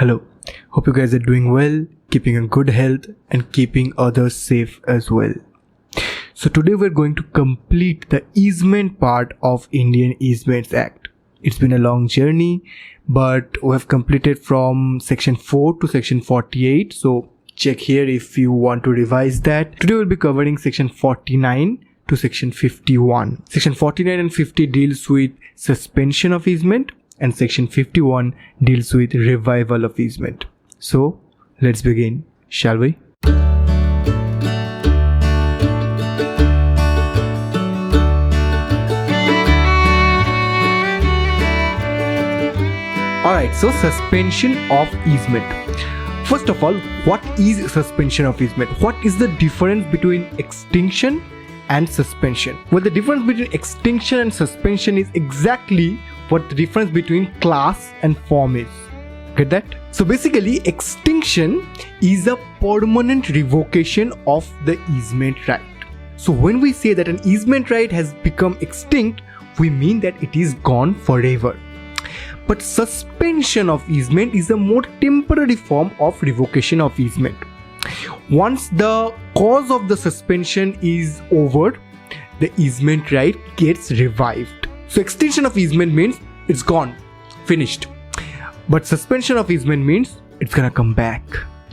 Hello, hope you guys are doing well, keeping in good health and keeping others safe as well. So today we're going to complete the easement part of Indian Easements Act. It's been a long journey, but we have completed from section 4 to section 48. So check here if you want to revise that. Today we'll be covering section 49 to section 51. Section 49 and 50 deals with suspension of easement, and section 51 deals with revival of easement. So let's begin, shall we? Alright, so suspension of easement. First of all, what is suspension of easement? What is the difference between extinction and suspension? Well, the difference between extinction and suspension is exactly what the difference between class and form is. Get that? So basically, extinction is a permanent revocation of the easement right. So when we say that an easement right has become extinct, we mean that it is gone forever. But suspension of easement is a more temporary form of revocation of easement. Once the cause of the suspension is over, the easement right gets revived. So extinction of easement means it's gone, finished. But suspension of easement means it's gonna come back.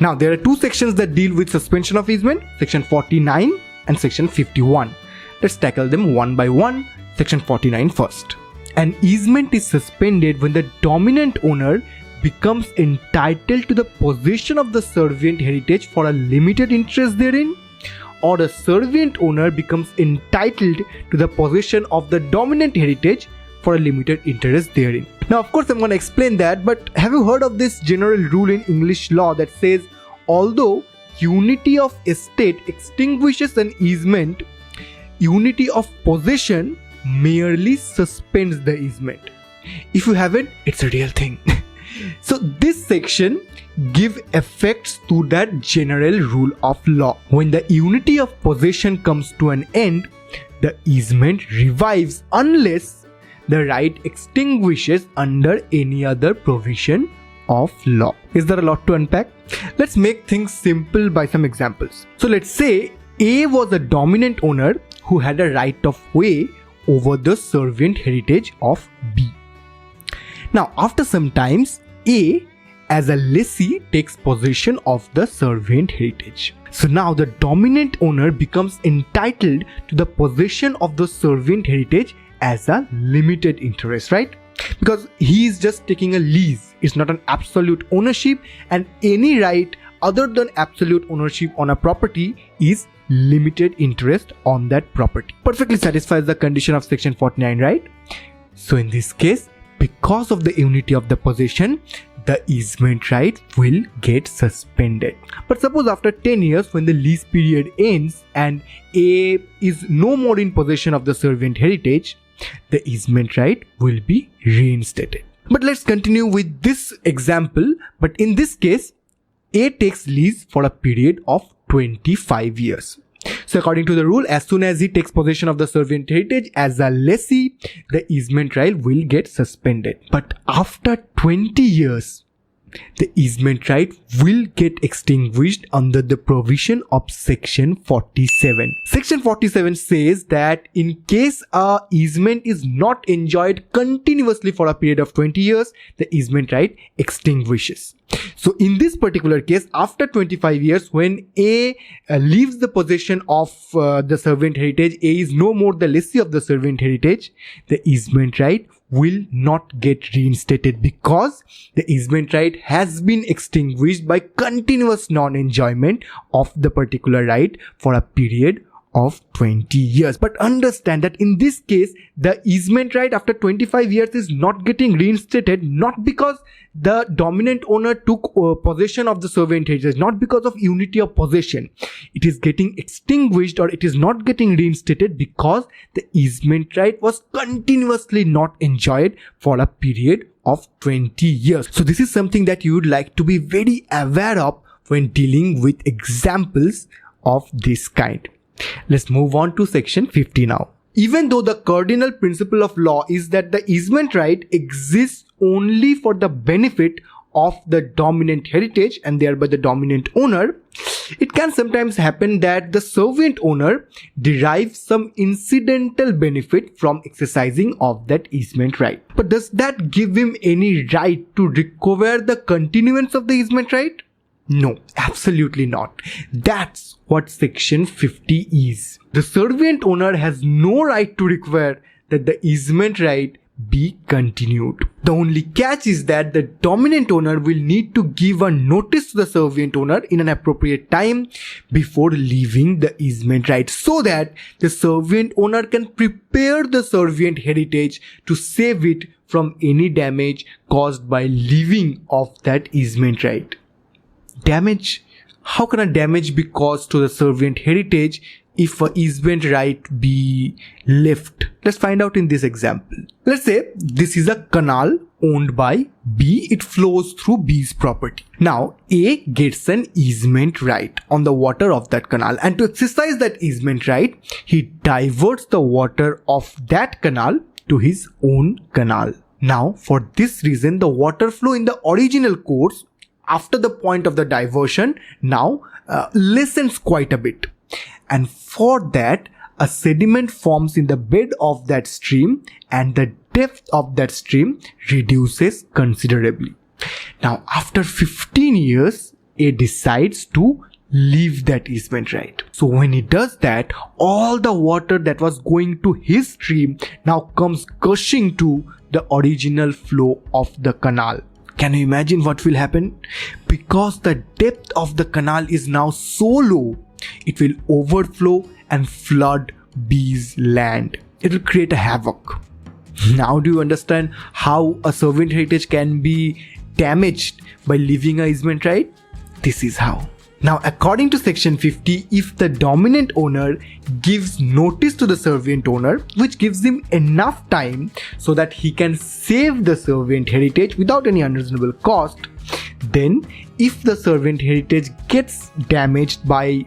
Now there are two sections that deal with suspension of easement, section 49 and section 51. Let's tackle them one by one. Section 49 first. An easement is suspended when the dominant owner becomes entitled to the possession of the servient heritage for a limited interest therein, or the servient owner becomes entitled to the possession of the dominant heritage for a limited interest therein. Now, of course, I'm going to explain that, but have you heard of this general rule in English law that says, although unity of estate extinguishes an easement, unity of possession merely suspends the easement. If you haven't, it's a real thing. So this section give effects to that general rule of law. When the unity of possession comes to an end, the easement revives unless the right extinguishes under any other provision of law. Is there a lot to unpack? Let's make things simple by some examples. So let's say A was a dominant owner who had a right of way over the servient heritage of B. Now, after some times, A as a lessee takes possession of the servant heritage. So now the dominant owner becomes entitled to the possession of the servant heritage as a limited interest, right? Because he is just taking a lease. It's not an absolute ownership, and any right other than absolute ownership on a property is limited interest on that property. Perfectly satisfies the condition of section 49, right? So in this case, because of the unity of the possession, the easement right will get suspended. But suppose after 10 years, when the lease period ends and A is no more in possession of the servant heritage, the easement right will be reinstated. But let's continue with this example. But in this case, A takes lease for a period of 25 years. So according to the rule, as soon as he takes possession of the servant heritage as a lessee, the easement right will get suspended. But after 20 years, the easement right will get extinguished under the provision of section 47. Section 47 says that in case a easement is not enjoyed continuously for a period of 20 years, the easement right extinguishes. So in this particular case, after 25 years, when A leaves the possession of the servant heritage, A is no more the lessee of the servant heritage, the easement right will not get reinstated because the easement right has been extinguished by continuous non-enjoyment of the particular right for a period of 20 years. But understand that in this case, the easement right after 25 years is not getting reinstated, not because the dominant owner took possession of the servant heritage, not because of unity of possession. It is getting extinguished, or it is not getting reinstated because the easement right was continuously not enjoyed for a period of 20 years. So this is something that you would like to be very aware of when dealing with examples of this kind. Let's move on to section 50 now. Even though the cardinal principle of law is that the easement right exists only for the benefit of the dominant heritage and thereby the dominant owner, it can sometimes happen that the servant owner derives some incidental benefit from exercising of that easement right. But does that give him any right to recover the continuance of the easement right? No, absolutely not. That's what section 50 is. The servant owner has no right to require that the easement right be continued. The only catch is that the dominant owner will need to give a notice to the servant owner in an appropriate time before leaving the easement right, so that the servant owner can prepare the servant heritage to save it from any damage caused by leaving of that easement right. Damage? How can a damage be caused to the servant heritage if a easement right be left? Let's find out in this example. Let's say this is a canal owned by B. It flows through B's property. Now A gets an easement right on the water of that canal, and to exercise that easement right, he diverts the water of that canal to his own canal. Now for this reason, the water flow in the original course after the point of the diversion now lessens quite a bit. And for that, a sediment forms in the bed of that stream and the depth of that stream reduces considerably. Now after 15 years, A decides to leave that easement right. So when he does that, all the water that was going to his stream now comes gushing to the original flow of the canal. Can you imagine what will happen? Because the depth of the canal is now so low, it will overflow and flood B's land. It will create a havoc. Now do you understand how a servant heritage can be damaged by leaving an easement right? This is how. Now according to section 50, if the dominant owner gives notice to the servant owner, which gives him enough time so that he can save the servant heritage without any unreasonable cost, then if the servant heritage gets damaged by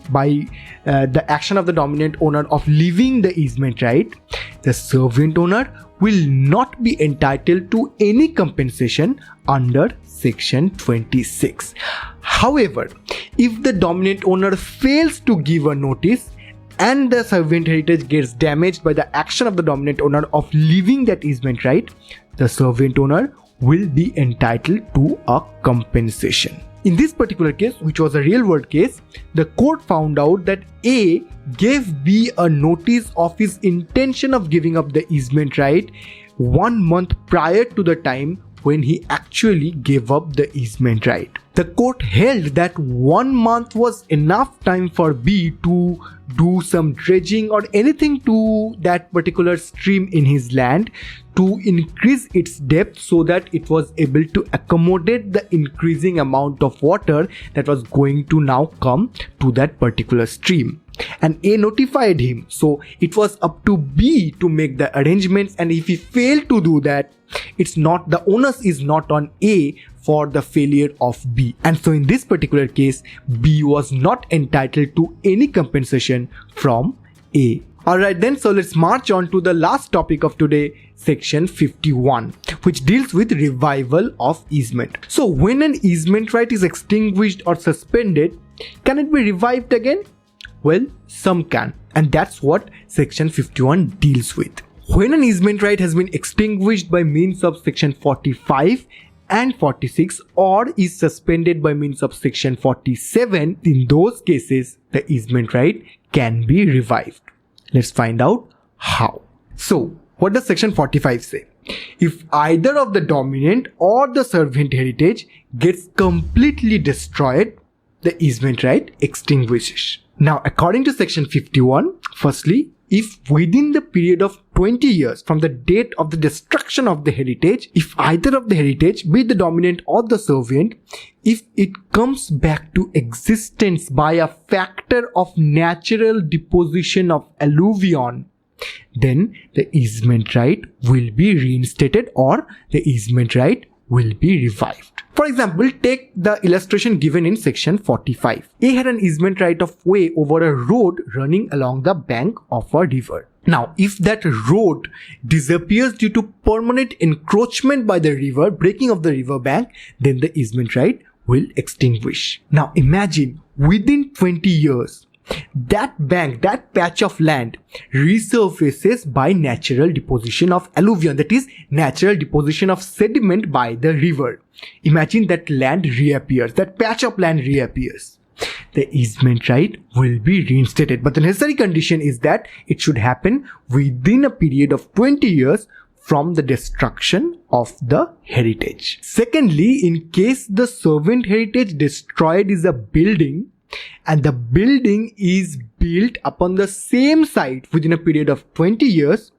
the action of the dominant owner of leaving the easement right, the servant owner will not be entitled to any compensation under section 26. However, if the dominant owner fails to give a notice and the servant heritage gets damaged by the action of the dominant owner of leaving that easement right, the servant owner will be entitled to a compensation. In this particular case, which was a real world case, the court found out that A gave B a notice of his intention of giving up the easement right 1 month prior to the time when he actually gave up the easement right. The court held that 1 month was enough time for B to do some dredging or anything to that particular stream in his land to increase its depth so that it was able to accommodate the increasing amount of water that was going to now come to that particular stream. And A notified him, so it was up to B to make the arrangements, and if he failed to do that, it's not, the onus is not on A for the failure of B. And so in this particular case, B was not entitled to any compensation from A. Alright then, so let's march on to the last topic of today, section 51, which deals with revival of easement. So when an easement right is extinguished or suspended, can it be revived again? Well, some can, and that's what section 51 deals with. When an easement right has been extinguished by means of section 45 and 46 or is suspended by means of section 47, in those cases the easement right can be revived. Let's find out how. So what does section 45 say? If either of the dominant or the servant heritage gets completely destroyed, the easement right extinguishes. Now according to section 51, firstly, if within the period of 20 years from the date of the destruction of the heritage, if either of the heritage, be it the dominant or the servant, if it comes back to existence by a factor of natural deposition of alluvion, then the easement right will be reinstated or the easement right will be revived. For example, take the illustration given in section 45. A had an easement right of way over a road running along the bank of a river. Now, if that road disappears due to permanent encroachment by the river, breaking of the river bank, then the easement right will extinguish. Now, imagine within 20 years, that bank, that patch of land resurfaces by natural deposition of alluvium, that is natural deposition of sediment by the river. Imagine that land reappears, that patch of land reappears. The easement right will be reinstated, but the necessary condition is that it should happen within a period of 20 years from the destruction of the heritage. Secondly, in case the servant heritage destroyed is a building and the building is built upon the same site within a period of 20 years,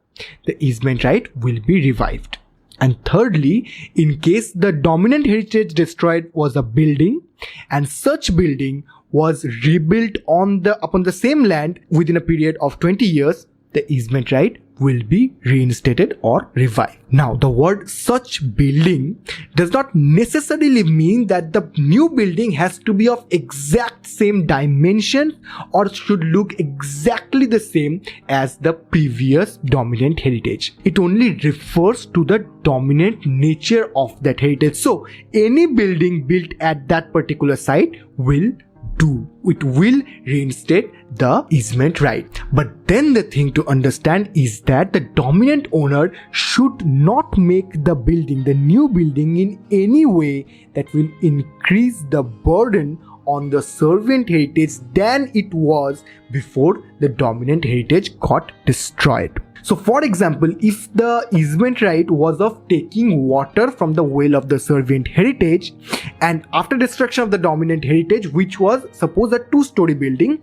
the easement right will be revived. And thirdly, in case the dominant heritage destroyed was a building and such building was rebuilt upon the same land within a period of 20 years, the easement right will be reinstated or revived. Now, the word such building does not necessarily mean that the new building has to be of exact same dimension or should look exactly the same as the previous dominant heritage. It only refers to the dominant nature of that heritage. So, any building built at that particular site will do. It will reinstate the easement right. But then the thing to understand is that the dominant owner should not make the building, the new building, in any way that will increase the burden on the servant heritage than it was before the dominant heritage got destroyed. So for example, if the easement right was of taking water from the well of the servant heritage, and after destruction of the dominant heritage, which was suppose a 2-story building,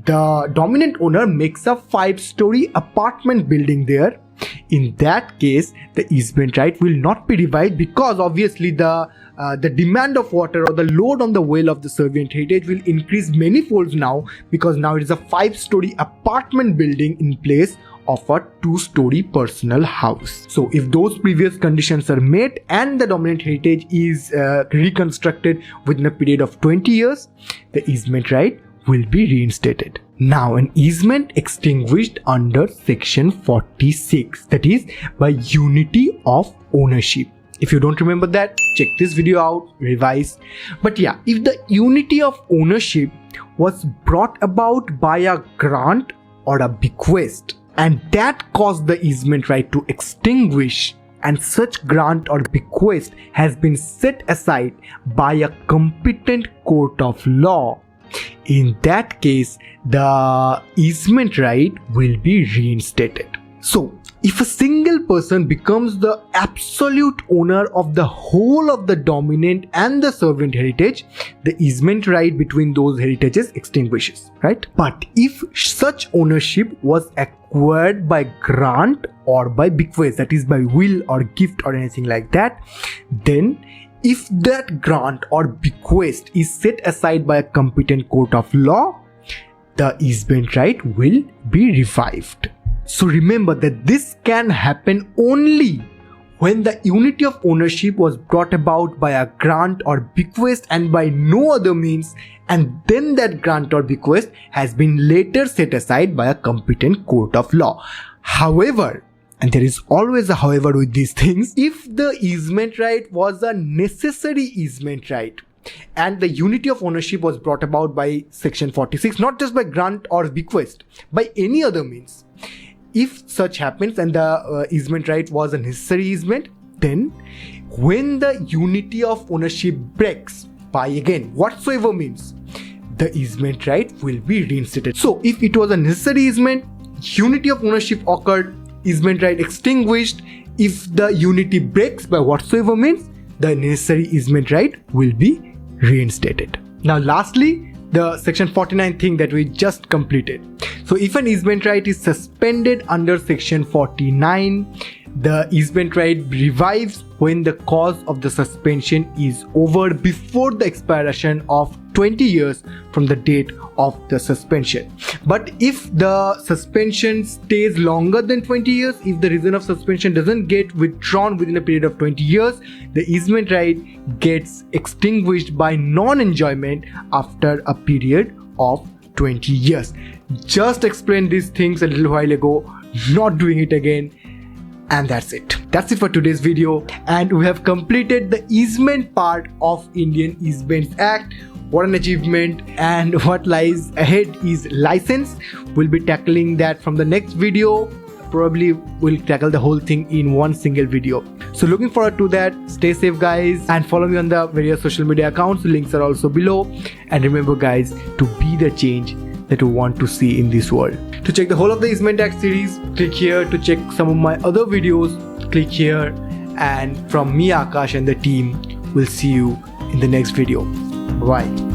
the dominant owner makes a 5-story apartment building there. In that case, the easement right will not be revived because obviously the demand of water or the load on the well of the servant heritage will increase many folds now, because now it is a 5-story apartment building in place of a 2-story personal house. So if those previous conditions are met and the dominant heritage is reconstructed within a period of 20 years, the easement right will be reinstated. Now, an easement extinguished under section 46, that is by unity of ownership. If you don't remember that, check this video out, revise. But yeah, if the unity of ownership was brought about by a grant or a bequest, and that caused the easement right to extinguish, and such grant or bequest has been set aside by a competent court of law, in that case, the easement right will be reinstated. So, if a single person becomes the absolute owner of the whole of the dominant and the servant heritage, the easement right between those heritages extinguishes, right? But if such ownership was acquired by grant or by bequest, that is by will or gift or anything like that, then if that grant or bequest is set aside by a competent court of law, the easement right will be revived. So remember that this can happen only when the unity of ownership was brought about by a grant or bequest and by no other means, and then that grant or bequest has been later set aside by a competent court of law. However, and there is always a however with these things, if the easement right was a necessary easement right, and the unity of ownership was brought about by section 46, not just by grant or bequest, by any other means, if such happens and the easement right was a necessary easement, then when the unity of ownership breaks by again whatsoever means, the easement right will be reinstated. So if it was a necessary easement, unity of ownership occurred, easement right extinguished. If the unity breaks by whatsoever means, the necessary easement right will be reinstated. Now lastly, the section 49 thing that we just completed. So if an easement right is suspended under section 49, the easement right revives when the cause of the suspension is over before the expiration of 20 years from the date of the suspension. But if the suspension stays longer than 20 years, if the reason of suspension doesn't get withdrawn within a period of 20 years, the easement right gets extinguished by non-enjoyment after a period of 20 years. Just explained these things a little while ago, not doing it again. And that's it. That's it for today's video. And we have completed the easement part of Indian Easements Act. What an achievement, and what lies ahead is license. We'll be tackling that from the next video. Probably we'll tackle the whole thing in one single video. So looking forward to that. Stay safe guys, and follow me on the various social media accounts. Links are also below. And remember guys, to be the change that you want to see in this world. To check the whole of the Easement Act series, click here. To check some of my other videos, click here. And from me, Akash, and the team, we'll see you in the next video. Bye.